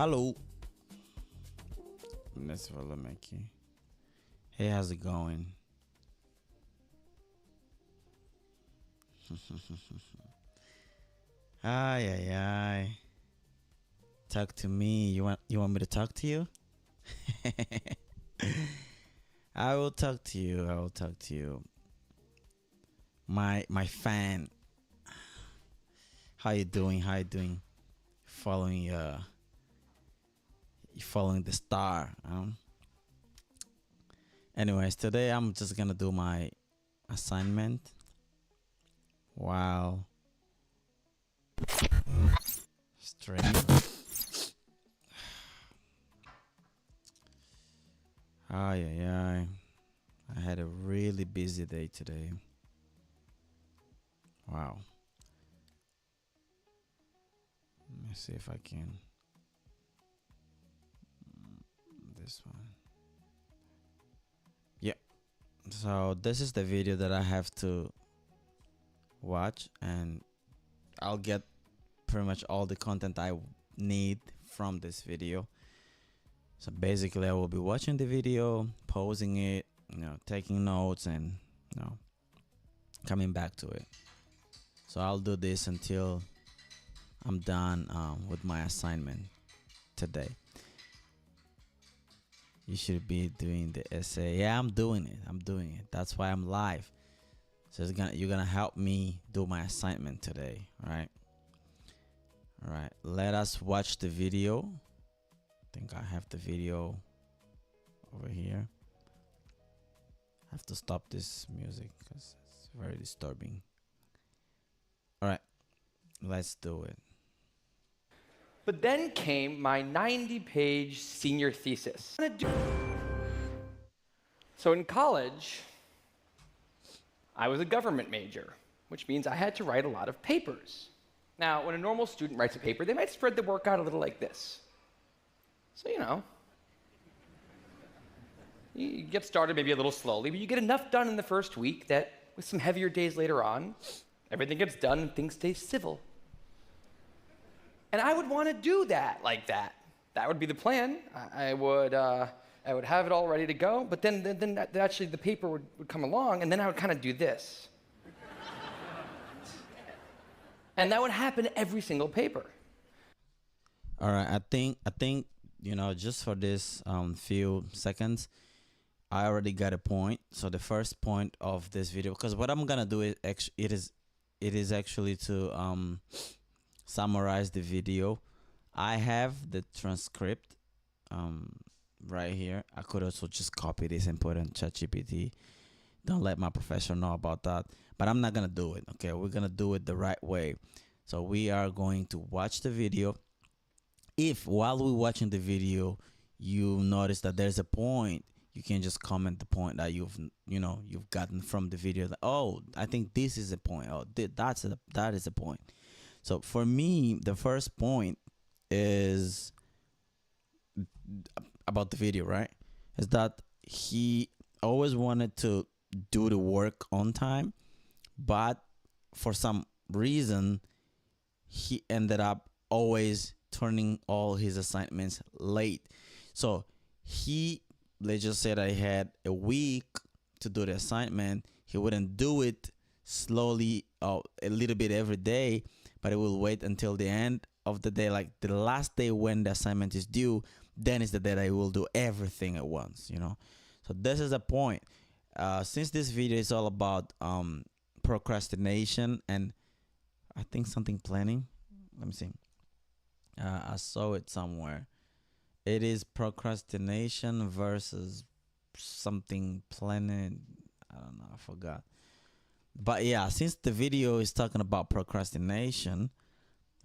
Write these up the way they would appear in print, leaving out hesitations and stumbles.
Hello. Let's follow Mickey. Hey, how's it going? Ay, ay, ay. Talk to me. You want me to talk to you? I will talk to you. I will talk to you. My fan. How you doing? How you doing? Following you following the star. Anyways, today I'm just gonna do my assignment. Wow. Strange. Ay, ay, ay. I had a really busy day today. Wow. Let me see if I can. This one. Yeah. So this is the video that I have to watch, and I'll get pretty much all the content I need from this video. So basically, I will be watching the video, pausing it, taking notes, and coming back to it. So I'll do this until I'm done with my assignment today. You should be doing the essay. Yeah, I'm doing it. I'm doing it. That's why I'm live. So you're gonna help me do my assignment today, right? All right. Let us watch the video. I think I have the video over here. I have to stop this music because it's very disturbing. All right, let's do it. But then came my 90-page senior thesis. So in college, I was a government major, which means I had to write a lot of papers. Now, when a normal student writes a paper, they might spread the work out a little like this. So, you get started maybe a little slowly, but you get enough done in the first week that with some heavier days later on, everything gets done and things stay civil. And I would want to do that like that. That would be the plan. I would have it all ready to go, but then actually the paper would come along, and then I would kind of do this. And that would happen every single paper. All right, I think just for this few seconds, I already got a point. So the first point of this video, because what I'm gonna do is it is actually to summarize the video. I have the transcript right here. I could also just copy this and put it in ChatGPT. Don't let my professor know about that. But I'm not gonna do it. Okay, we're gonna do it the right way. So we are going to watch the video. If while we're watching the video you notice that there's a point, you can just comment the point that you've gotten from the video. Like, oh, I think this is a point. Oh, that is a point. So for me, the first point is about the video, right? Is that he always wanted to do the work on time, but for some reason he ended up always turning all his assignments late. So let's just say that he had a week to do the assignment. He wouldn't do it slowly a little bit every day, but he will wait until the end of the day, like the last day when the assignment is due. Then is the day that he will do everything at once. So this is the point. Since this video is all about procrastination and I think something planning. Let me see. I saw it somewhere. It is procrastination versus something planning. I don't know. I forgot. But yeah, since the video is talking about procrastination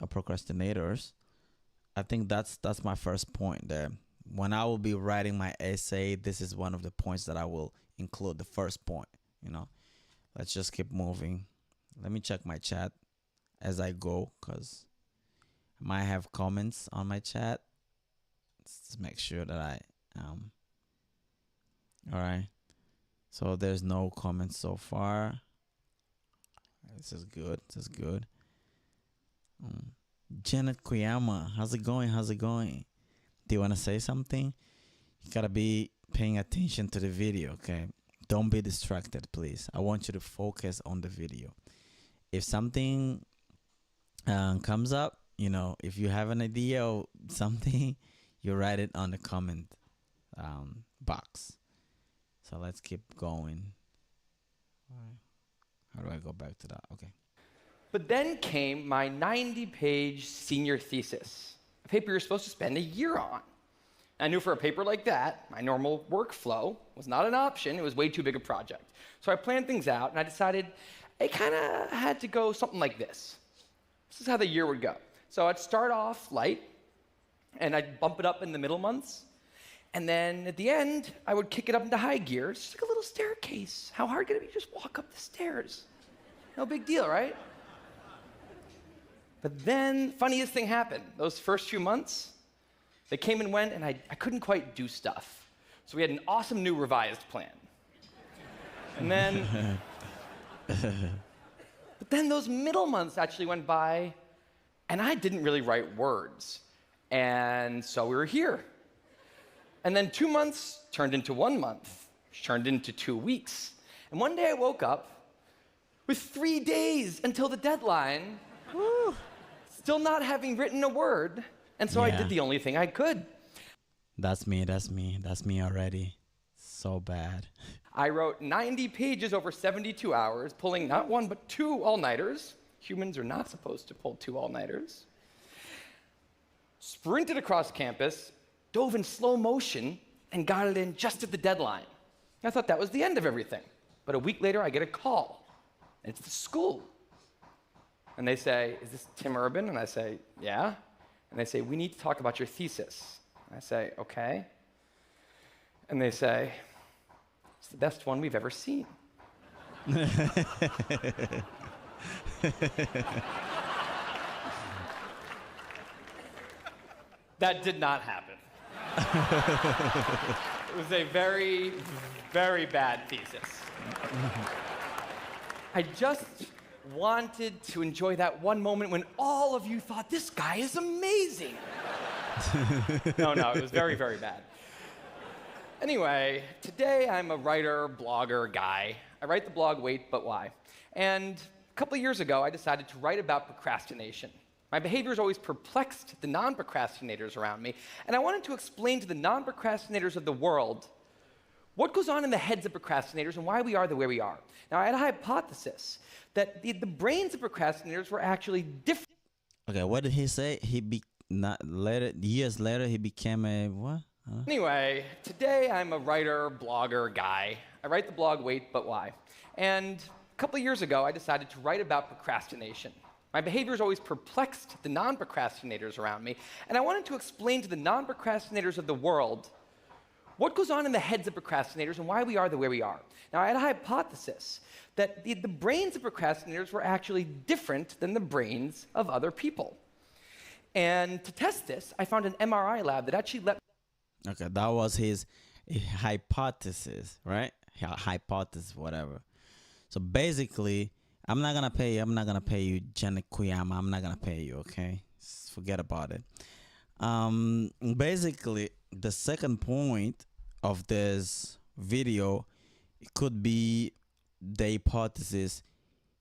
or procrastinators, I think that's my first point there. When I will be writing my essay, this is one of the points that I will include, the first point. Let's just keep moving. Let me check my chat as I go, because I might have comments on my chat. Let's make sure that I all right. So there's no comments so far. This is good. This is good. Janet Kuyama, how's it going? How's it going? Do you want to say something? You gotta be paying attention to the video, okay? Don't be distracted, please. I want you to focus on the video. if something comes up, if you have an idea or something, you write it on the comment box. So let's keep going. Alright. How do I go back to that? Okay. But then came my 90-page senior thesis, a paper you're supposed to spend a year on. I knew for a paper like that, my normal workflow was not an option. It was way too big a project. So I planned things out, and I decided I kind of had to go something like this. This is how the year would go. So I'd start off light, and I'd bump it up in the middle months. And then at the end, I would kick it up into high gear. It's just like a little staircase. How hard could it be to just walk up the stairs? No big deal, right? But then, funniest thing happened. Those first few months, they came and went, and I couldn't quite do stuff. So we had an awesome new revised plan. And then, but then those middle months actually went by, and I didn't really write words. And so we were here. And then 2 months turned into 1 month, which turned into 2 weeks. And one day I woke up with 3 days until the deadline, still not having written a word. And so I Yeah. did the only thing I could. That's me already. So bad. I wrote 90 pages over 72 hours, pulling not one but 2 all-nighters. Humans are not supposed to pull 2 all-nighters. Sprinted across campus, dove in slow motion, and got it in just at the deadline. I thought that was the end of everything. But a week later, I get a call. And it's the school. And they say, "Is this Tim Urban?" And I say, "Yeah." And they say, "We need to talk about your thesis." I say, "Okay." And they say, "It's the best one we've ever seen." That did not happen. It was a very, very bad thesis. I just wanted to enjoy that one moment when all of you thought, "This guy is amazing." No, it was very, very bad. Anyway, today I'm a writer, blogger guy. I write the blog Wait, But Why? And a couple of years ago, I decided to write about procrastination. My behaviors always perplexed the non-procrastinators around me, and I wanted to explain to the non-procrastinators of the world what goes on in the heads of procrastinators and why we are the way we are. Now, I had a hypothesis that the brains of procrastinators were actually different. Okay, what did he say? Years later he became a what? Anyway, today I'm a writer, blogger guy. I write the blog Wait, But Why? And a couple of years ago, I decided to write about procrastination. My behaviors always perplexed the non-procrastinators around me, and I wanted to explain to the non-procrastinators of the world what goes on in the heads of procrastinators and why we are the way we are. Now, I had a hypothesis that the brains of procrastinators were actually different than the brains of other people. And to test this, I found an MRI lab that actually let. Okay, that was his hypothesis, right? Hypothesis, whatever. So basically, I'm not gonna pay you, Janet Kuyama. I'm not gonna pay you, okay? Forget about it. Basically, the second point of this video could be the hypothesis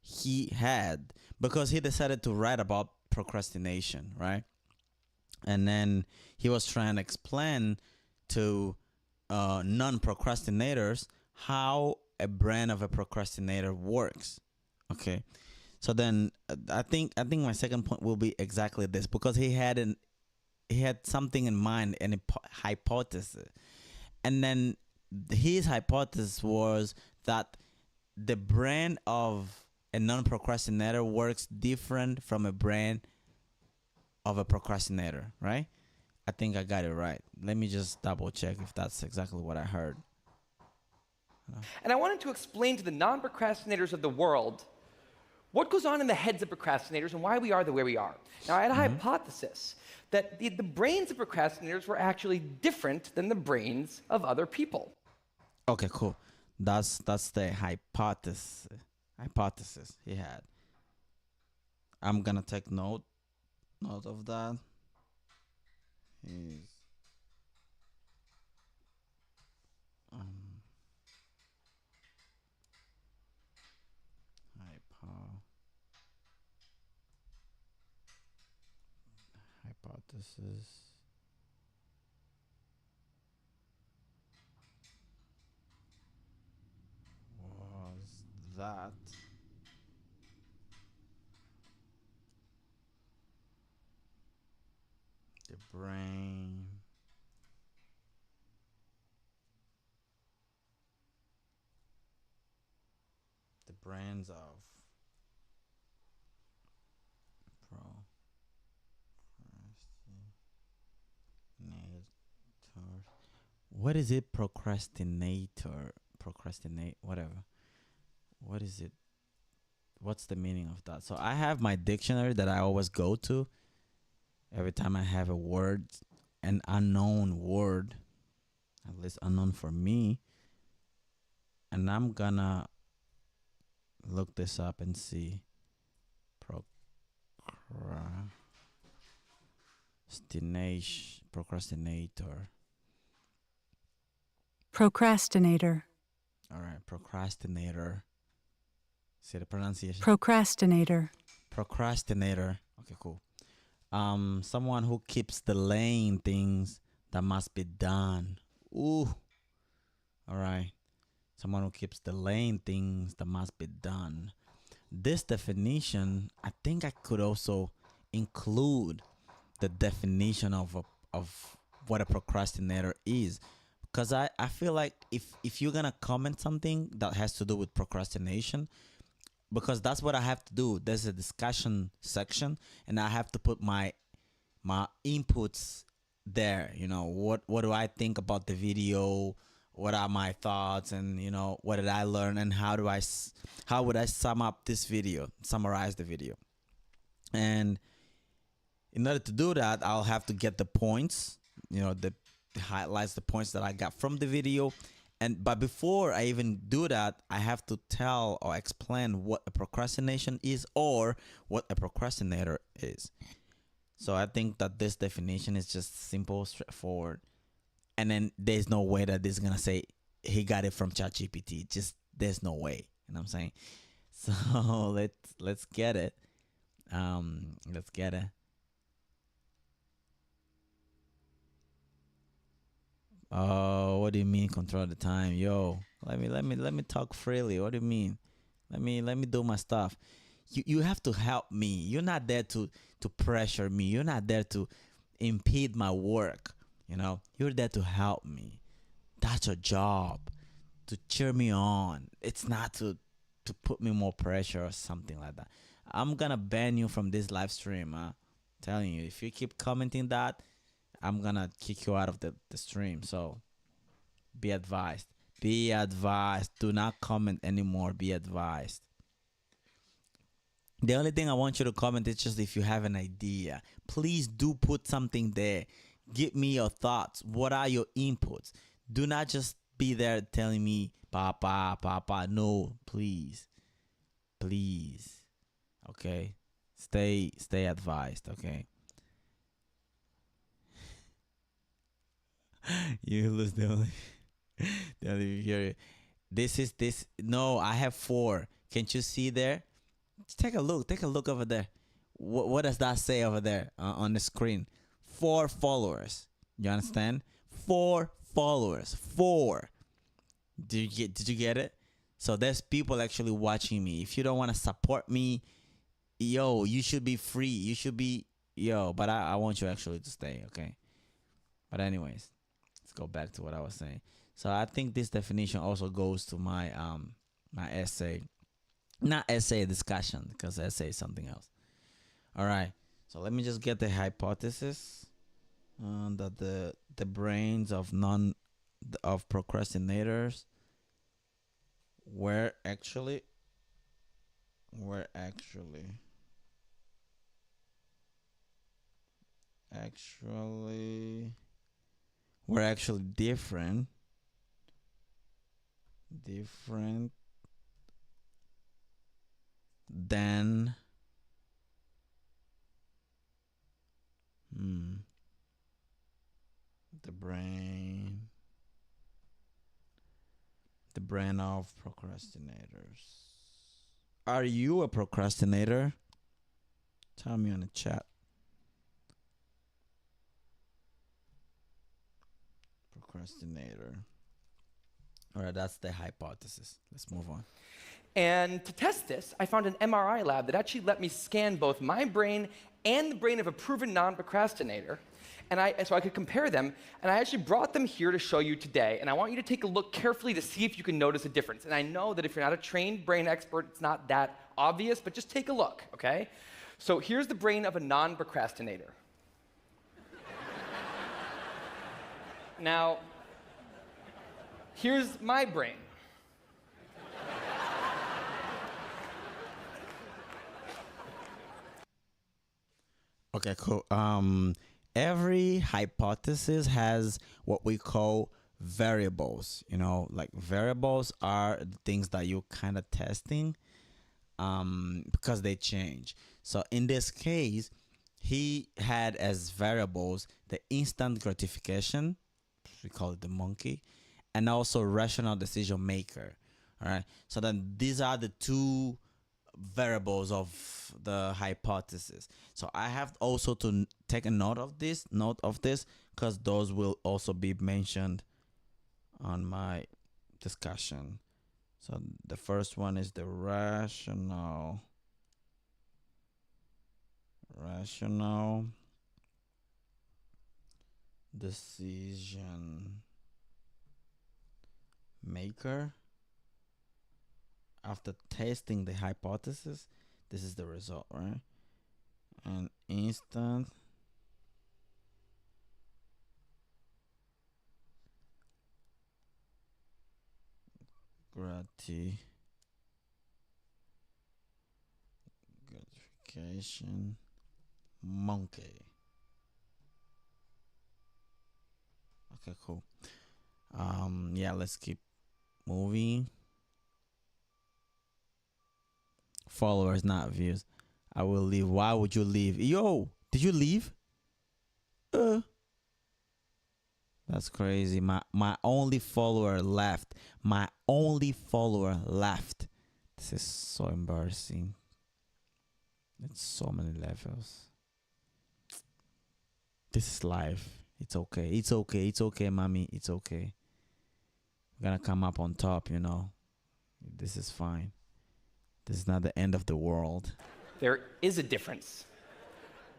he had because he decided to write about procrastination, right? And then he was trying to explain to non-procrastinators how a brain of a procrastinator works. Okay, so then I think my second point will be exactly this because he had something in mind, an hypothesis, and then his hypothesis was that the brain of a non-procrastinator works different from a brain of a procrastinator, right? I think I got it right. Let me just double check if that's exactly what I heard. And I wanted to explain to the non-procrastinators of the world what goes on in the heads of procrastinators and why we are the way we are. Now, I had a hypothesis that the brains of procrastinators were actually different than the brains of other people. Okay, cool. That's the hypothesis he had. I'm gonna take note of that. His hypothesis. This is was that the brains of procrastinator. What is it? Procrastinator. Procrastinate. Whatever. What is it? What's the meaning of that? So I have my dictionary that I always go to every time I have a word, an unknown word, at least unknown for me, and I'm gonna look this up and see. Procrastinator. Procrastinator. All right, procrastinator. See the pronunciation? Procrastinator. Procrastinator. Okay, cool. Someone who keeps delaying things that must be done. Ooh. All right. Someone who keeps delaying things that must be done. This definition, I think I could also include the definition of what a procrastinator is, because I feel like if you're gonna comment something that has to do with procrastination, because that's what I have to do. There's a discussion section, and I have to put my inputs there. What do I think about the video? What are my thoughts? And what did I learn? And how would I sum up this video? Summarize the video. And in order to do that, I'll have to get the points. The highlights, the points that I got from the video. But before I even do that, I have to tell or explain what a procrastination is or what a procrastinator is. So I think that this definition is just simple, straightforward, and then there's no way that this is gonna say he got it from ChatGPT. Just there's no way. You know what I'm saying? So let's get it. Let's get it. Oh, what do you mean control the time, yo? Let me talk freely. What do you mean? Let me do my stuff. You have to help me. You're not there to pressure me. You're not there to impede my work. You're there to help me. That's your job, to cheer me on. It's not to put me more pressure or something like that. I'm gonna ban you from this live stream. Telling you, if you keep commenting that, I'm gonna kick you out of the stream. So be advised. Be advised. Do not comment anymore. Be advised. The only thing I want you to comment is just if you have an idea. Please do put something there. Give me your thoughts. What are your inputs? Do not just be there telling me, Papa, Papa. No, please. Please. Okay? Stay advised, okay? You lose the only viewer. This. No, I have 4. Can't you see there? Just take a look. Take a look over there. What does that say over there on the screen? 4 followers. You understand? 4 followers. 4. Did you get it? So there's people actually watching me. If you don't want to support me, yo, you should be free. You should be but I want you actually to stay, okay? But anyways, let's go back to what I was saying. So I think this definition also goes to my essay. Not essay, discussion, because essay is something else. All right. So let me just get the hypothesis that the brains of procrastinators were actually were actually actually were actually different than the brain of procrastinators. Are you a procrastinator? Tell me on the chat. Procrastinator. All right, that's the hypothesis. Let's move on. And to test this, I found an MRI lab that actually let me scan both my brain and the brain of a proven non-procrastinator, so I could compare them, and I actually brought them here to show you today, and I want you to take a look carefully to see if you can notice a difference. And I know that if you're not a trained brain expert, it's not that obvious, but just take a look, okay? So here's the brain of a non-procrastinator. Now, here's my brain. Okay, cool. Every hypothesis has what we call variables. Like variables are the things that you're kind of testing because they change. So in this case, he had as variables the instant gratification, we call it the monkey, and also rational decision maker. All right. So then these are the two variables of the hypothesis. So I have also to take a note of this because those will also be mentioned on my discussion. So the first one is the rational decision maker. After testing the hypothesis, this is the result, right? And instant gratification monkey. Okay, cool. Yeah, let's keep moving. Followers, not views. I will leave. Why would you leave? Yo, did you leave? That's crazy. My only follower left. My only follower left. This is so embarrassing. It's so many levels. This is life. It's okay. It's okay. It's okay, mommy. It's okay. We're gonna come up on top, This is fine. This is not the end of the world. There is a difference.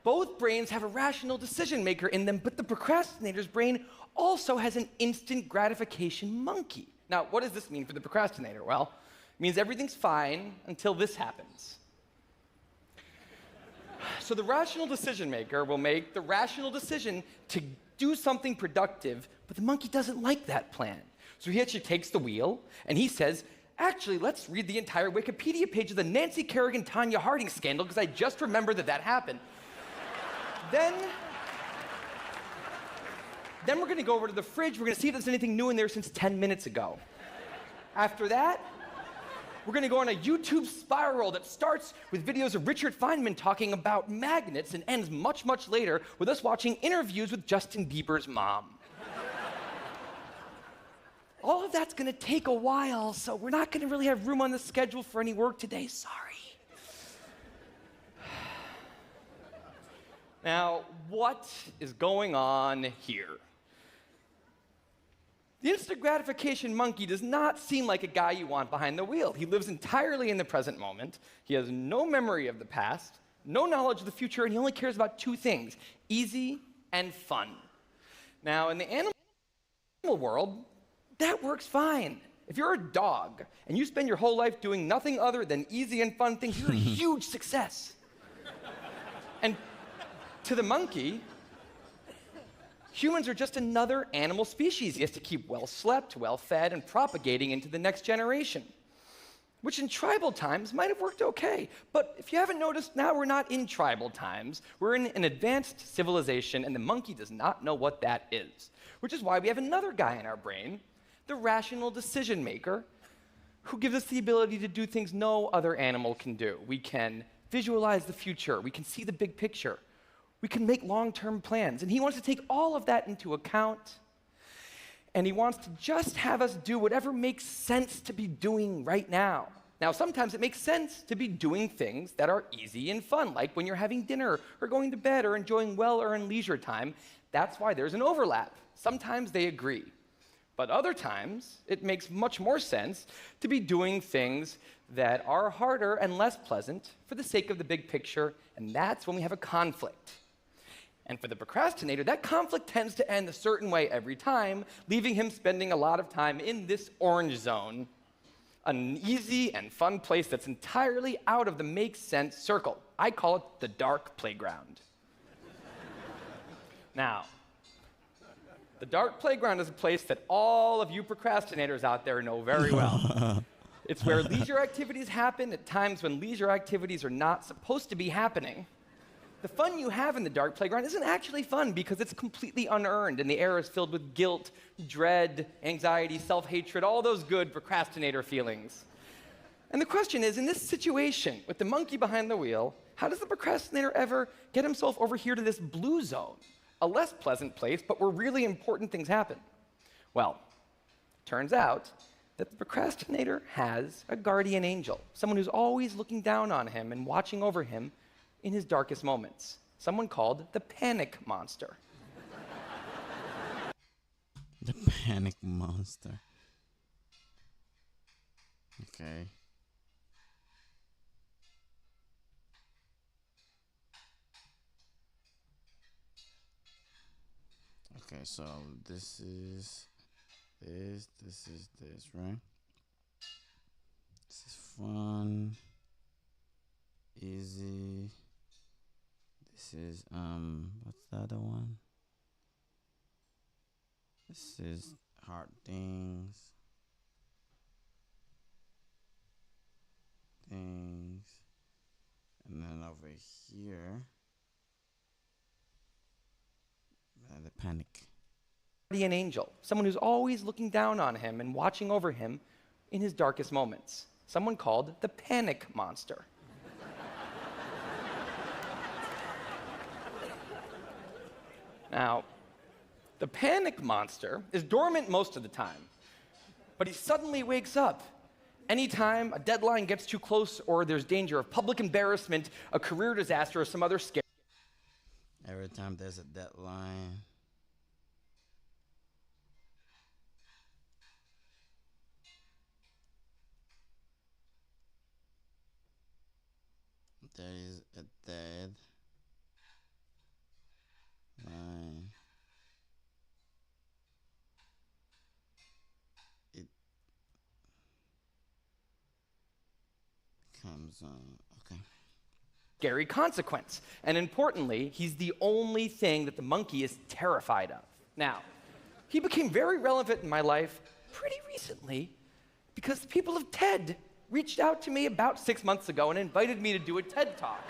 Both brains have a rational decision maker in them, but the procrastinator's brain also has an instant gratification monkey. Now, what does this mean for the procrastinator? Well, it means everything's fine until this happens. So the rational decision maker will make the rational decision to do something productive, but the monkey doesn't like that plan. So he actually takes the wheel and he says, actually, let's read the entire Wikipedia page of the Nancy Kerrigan-Tanya Harding scandal because I just remembered that happened. Then we're going to go over to the fridge. We're going to see if there's anything new in there since 10 minutes ago. After that, we're going to go on a YouTube spiral that starts with videos of Richard Feynman talking about magnets and ends much, much later with us watching interviews with Justin Bieber's mom. All of that's going to take a while, so we're not going to really have room on the schedule for any work today. Sorry. Now, what is going on here? The instant gratification monkey does not seem like a guy you want behind the wheel. He lives entirely in the present moment. He has no memory of the past, no knowledge of the future, and he only cares about two things: easy and fun. Now, in the animal world, that works fine. If you're a dog and you spend your whole life doing nothing other than easy and fun things, you're a huge success. And to the monkey, humans are just another animal species. He has to keep well slept, well fed, and propagating into the next generation, which in tribal times might have worked okay. But if you haven't noticed, now we're not in tribal times. We're in an advanced civilization, and the monkey does not know what that is, which is why we have another guy in our brain, the rational decision maker, who gives us the ability to do things no other animal can do. We can visualize the future. We can see the big picture. We can make long-term plans. And he wants to take all of that into account, and he wants to just have us do whatever makes sense to be doing right now. Now, sometimes it makes sense to be doing things that are easy and fun, like when you're having dinner or going to bed or enjoying well-earned leisure time. That's why there's an overlap. Sometimes they agree. But other times, it makes much more sense to be doing things that are harder and less pleasant for the sake of the big picture, and that's when we have a conflict. And for the procrastinator, that conflict tends to end a certain way every time, leaving him spending a lot of time in this orange zone, an easy and fun place that's entirely out of the make sense circle. I call it the dark playground. Now, the dark playground is a place that all of you procrastinators out there know very well. It's where leisure activities happen at times when leisure activities are not supposed to be happening. The fun you have in the dark playground isn't actually fun because it's completely unearned and the air is filled with guilt, dread, anxiety, self-hatred, all those good procrastinator feelings. And the question is, in this situation with the monkey behind the wheel, how does the procrastinator ever get himself over here to this blue zone? A less pleasant place, but where really important things happen. Well, turns out that the procrastinator has a guardian angel, someone who's always looking down on him and watching over him in his darkest moments, someone called the panic monster. The panic monster. Okay. Okay, so this is this, right? This is fun, easy. This is what's the other one? This is hard things. And then over here, the panic. Guardian angel, someone who's always looking down on him and watching over him in his darkest moments, someone called the panic monster. Now, the panic monster is dormant most of the time, but he suddenly wakes up anytime a deadline gets too close or there's danger of public embarrassment, a career disaster, or some other scare. Every time there's a deadline. There is a deadline. It comes on. Okay. Scary consequence. And importantly, he's the only thing that the monkey is terrified of. Now, he became very relevant in my life pretty recently because the people of TED reached out to me about 6 months ago and invited me to do a TED Talk.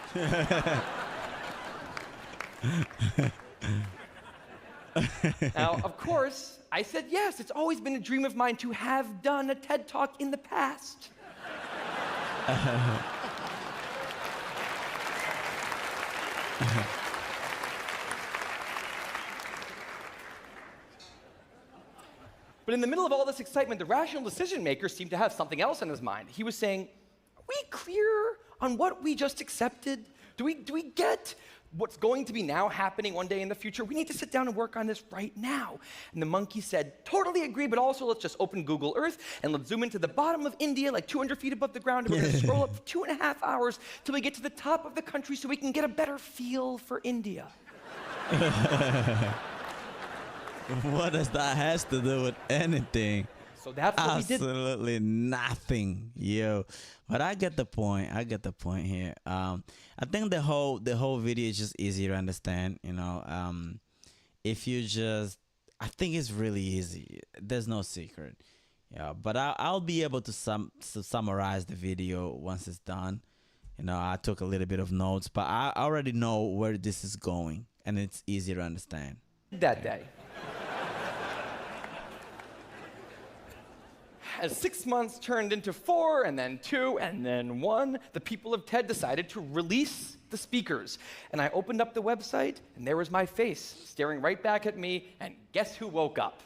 Now, of course, I said yes. It's always been a dream of mine to have done a TED Talk in the past. But in the middle of all this excitement, the rational decision maker seemed to have something else in his mind. He was saying, are we clear on what we just accepted? Do we get what's going to be now happening one day in the future? We need to sit down and work on this right now. And the monkey said, totally agree, but also let's just open Google Earth and let's zoom into the bottom of India, like 200 feet above the ground, and we're gonna scroll up for 2.5 hours till we get to the top of the country so we can get a better feel for India. What does that has to do with anything? So that's what we did. Absolutely nothing, yo. But I get the point. I get the point here. I think the whole video is just easy to understand. You know, if you just, I think it's really easy. There's no secret. Yeah, but I'll be able to summarize the video once it's done. You know, I took a little bit of notes, but I already know where this is going, and it's easy to understand. That day. As 6 months turned into 4, and then 2, and then 1, the people of TED decided to release the speakers. And I opened up the website, and there was my face staring right back at me, and guess who woke up?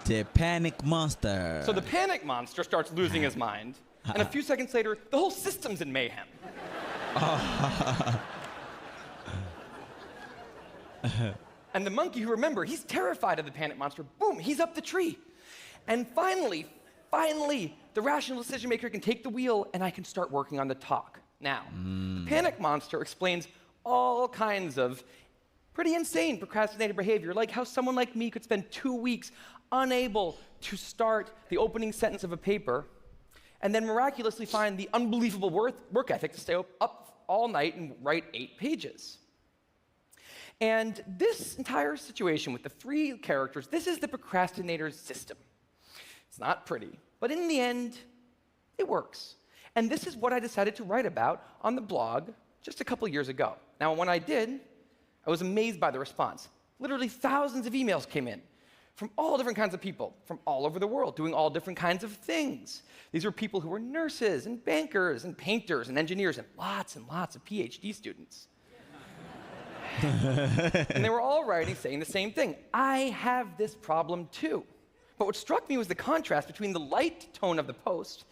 The panic monster. So the panic monster starts losing his mind, and a few seconds later, the whole system's in mayhem. And the monkey, who, remember, he's terrified of the panic monster, boom, he's up the tree. And finally, the rational decision maker can take the wheel and I can start working on the talk. Now, the panic monster explains all kinds of pretty insane procrastinated behavior, like how someone like me could spend 2 weeks unable to start the opening sentence of a paper and then miraculously find the unbelievable work ethic to stay up all night and write 8 pages. And this entire situation with the 3 characters, this is the procrastinator's system. It's not pretty, but in the end, it works. And this is what I decided to write about on the blog just a couple years ago. Now, when I did, I was amazed by the response. Literally thousands of emails came in from all different kinds of people, from all over the world, doing all different kinds of things. These were people who were nurses and bankers and painters and engineers and lots of PhD students. And they were all writing saying the same thing. I have this problem too. But what struck me was the contrast between the light tone of the post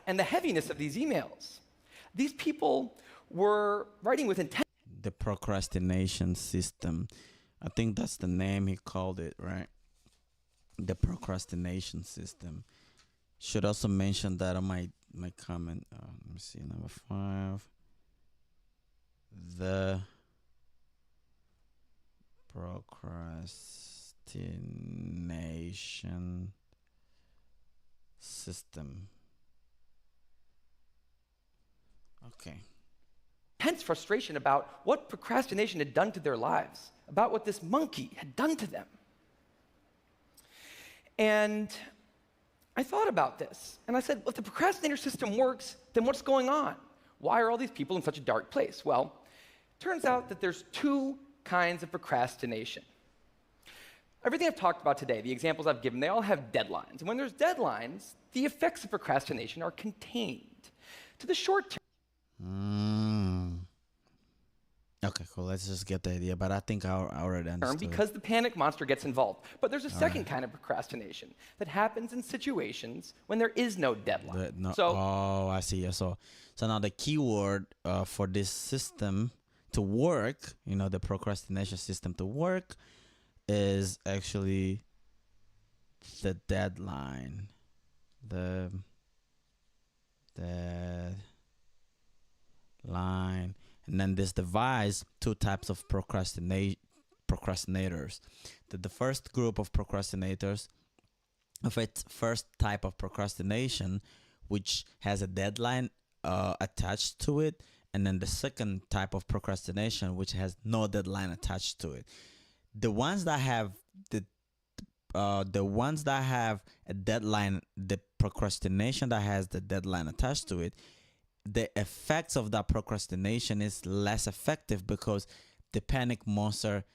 and the heaviness of these emails. These people were writing with intent. The procrastination system. I think that's the name he called it, right? The procrastination system. Should also mention that on my comment. Let me see, number 5. The procrastination system. Okay. Intense frustration about what procrastination had done to their lives, about what this monkey had done to them. And I thought about this, and I said, if the procrastinator system works, then what's going on? Why are all these people in such a dark place? Well, it turns out that there's 2 kinds of procrastination. Everything I've talked about today, the examples I've given, they all have deadlines. And when there's deadlines, the effects of procrastination are contained to the short term. Okay, cool. Let's just get the idea. But I think I already understood. Because the panic monster gets involved. But there's a second kind of procrastination that happens in situations when there is no deadline. Oh, I see. Yeah, so now the keyword for this system to work, the procrastination system to work, is actually the deadline. The deadline. And then this divides 2 types of procrastinators. The first group of procrastinators, of its first type of procrastination, which has a deadline attached to it, and then the second type of procrastination, which has no deadline attached to it. The ones that have a deadline, the procrastination that has the deadline attached to it, the effects of that procrastination is less effective because the panic monster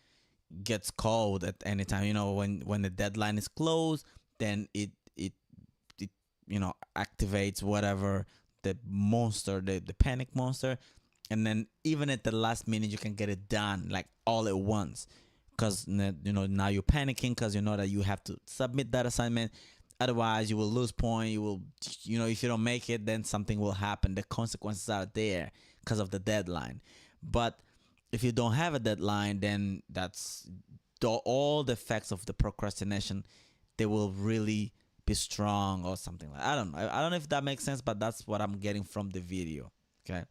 gets called at any time. When the deadline is closed, then it activates whatever the monster, the panic monster, and then even at the last minute you can get it done like all at once, because now you're panicking because you know that you have to submit that assignment. Otherwise, you will lose point. You will, if you don't make it, then something will happen. The consequences are there because of the deadline. But if you don't have a deadline, then that's all the effects of the procrastination. They will really be strong or something like. I don't know. I don't know if that makes sense, but that's what I'm getting from the video. Okay,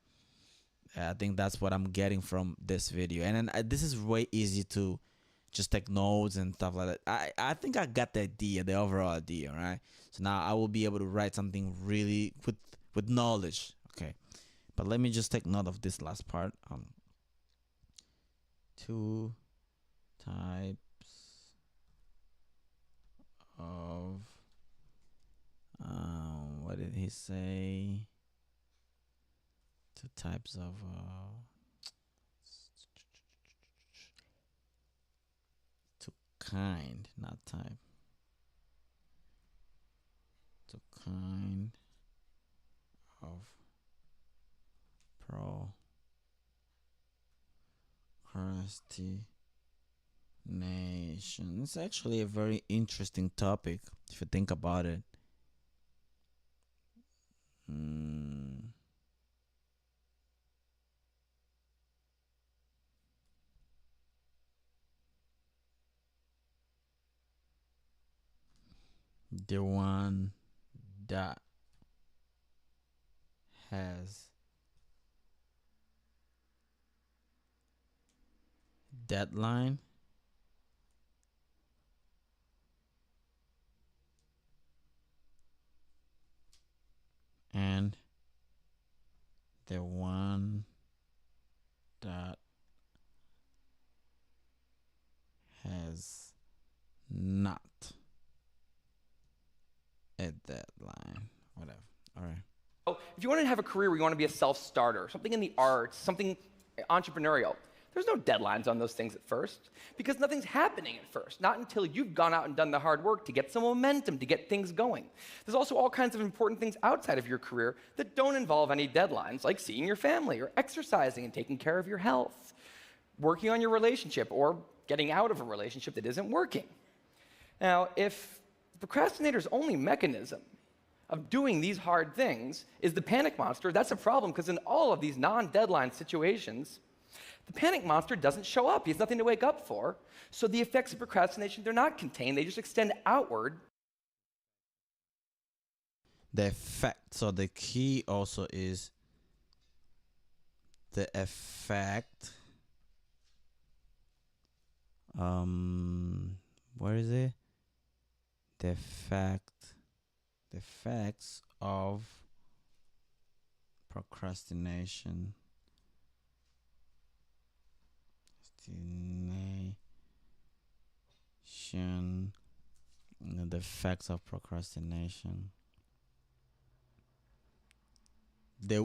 I think that's what I'm getting from this video, and then this is way easy to just take notes and stuff like that. I think I got the idea, the overall idea, right? So now I will be able to write something really with knowledge, okay? But let me just take note of this last part. 2 types of what did he say? 2 types of kind, not type. 2 kind of procrastination. It's actually a very interesting topic if you think about it. The one that has deadline and the one that has not a deadline. Whatever. All right. So if you want to have a career where you want to be a self-starter, something in the arts, something entrepreneurial, there's no deadlines on those things at first because nothing's happening at first, not until you've gone out and done the hard work to get some momentum, to get things going. There's also all kinds of important things outside of your career that don't involve any deadlines, like seeing your family or exercising and taking care of your health, working on your relationship or getting out of a relationship that isn't working. Now, if the procrastinator's only mechanism of doing these hard things is the panic monster, that's a problem because in all of these non-deadline situations, the panic monster doesn't show up. He has nothing to wake up for. So the effects of procrastination, they're not contained. They just extend outward. The effect. So the key also is the effect. Where is it? The effects of procrastination. The effects of procrastination. They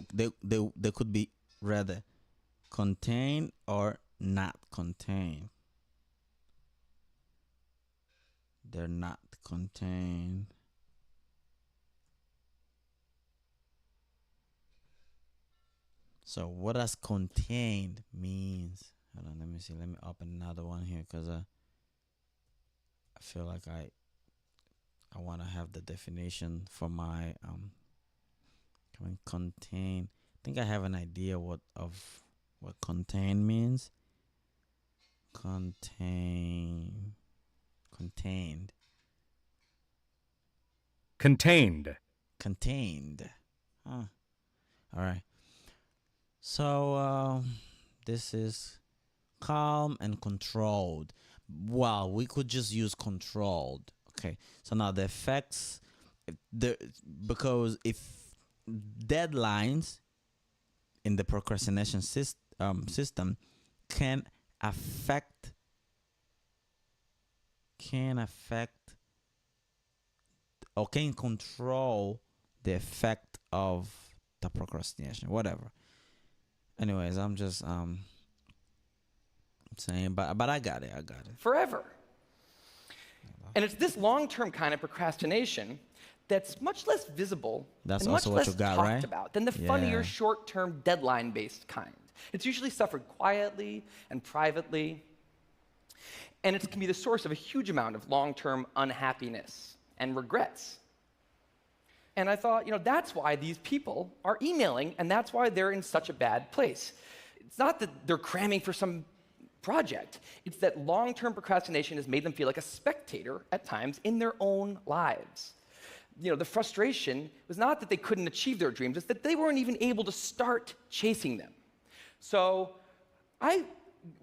could be rather contained or not contained. They're not contained. So what does contained means? Hold on, let me see. Let me open another one here because I feel like I want to have the definition for my contain. I think I have an idea what contain means. Contained. Contained. Huh. All right. So this is calm and controlled. Well, we could just use controlled. Okay. So now the effects, because if deadlines in the procrastination system can affect or can control the effect of the procrastination, whatever. Anyways, I'm just saying, but I got it. Forever. And it's this long-term kind of procrastination that's much less visible That's and much also what less you got, talked right? about than the Yeah. funnier short-term deadline-based kind. It's usually suffered quietly and privately, and it can be the source of a huge amount of long-term unhappiness and regrets. And I thought, that's why these people are emailing, and that's why they're in such a bad place. It's not that they're cramming for some project. It's that long-term procrastination has made them feel like a spectator at times in their own lives. The frustration was not that they couldn't achieve their dreams, it's that they weren't even able to start chasing them. So I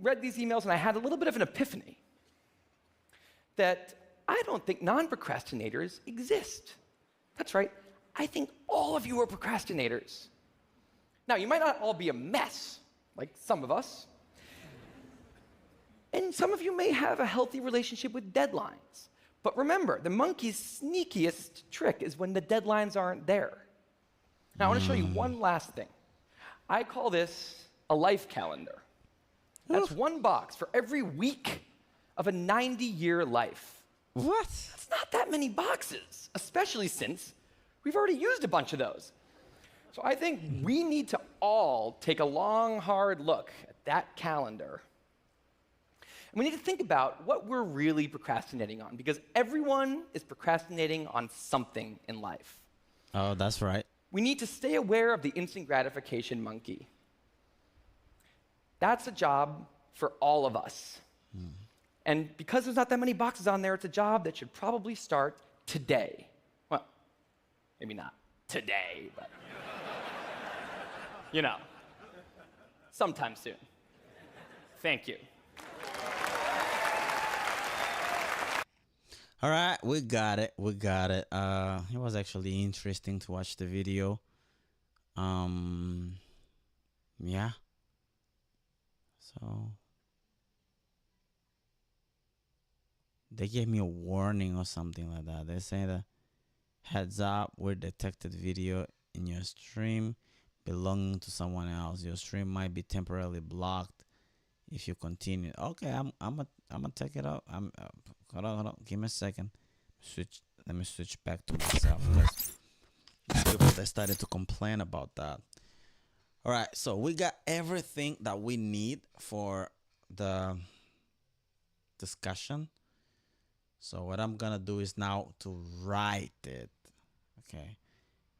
read these emails and I had a little bit of an epiphany that I don't think non-procrastinators exist. That's right. I think all of you are procrastinators. Now, you might not all be a mess, like some of us. And some of you may have a healthy relationship with deadlines. But remember, the monkey's sneakiest trick is when the deadlines aren't there. Now, I want to show you one last thing. I call this a life calendar. That's one box for every week of a 90-year life. What? That's not that many boxes, especially since we've already used a bunch of those. So I think we need to all take a long, hard look at that calendar. And we need to think about what we're really procrastinating on, because everyone is procrastinating on something in life. Oh, that's right. We need to stay aware of the instant gratification monkey. That's a job for all of us. And because there's not that many boxes on there, it's a job that should probably start today. Well, maybe not today, but you know, sometime soon. Thank you. All right, we got it. We got it. It was actually interesting to watch the video. Yeah. So they gave me a warning or something like that. They say that heads up, we detected video in your stream belonging to someone else. Your stream might be temporarily blocked if you continue. Okay, I'm gonna take it out. Hold on. Give me a second. Let me switch back to myself because people they started to complain about that. All right, so we got everything that we need for the discussion. So what I'm gonna do is now to write it. Okay.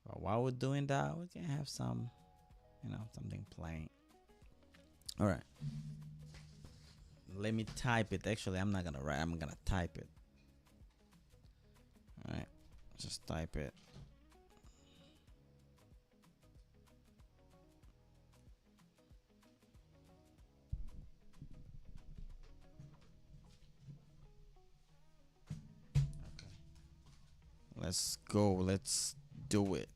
But while we're doing that, we can have some, something playing. All right. Let me type it. Actually, I'm not gonna write. I'm gonna type it. All right. Just type it. Okay. Let's go. Let's do it.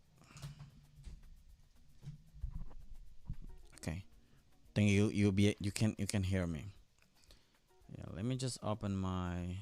Okay. Think you can hear me. Yeah. Let me just open my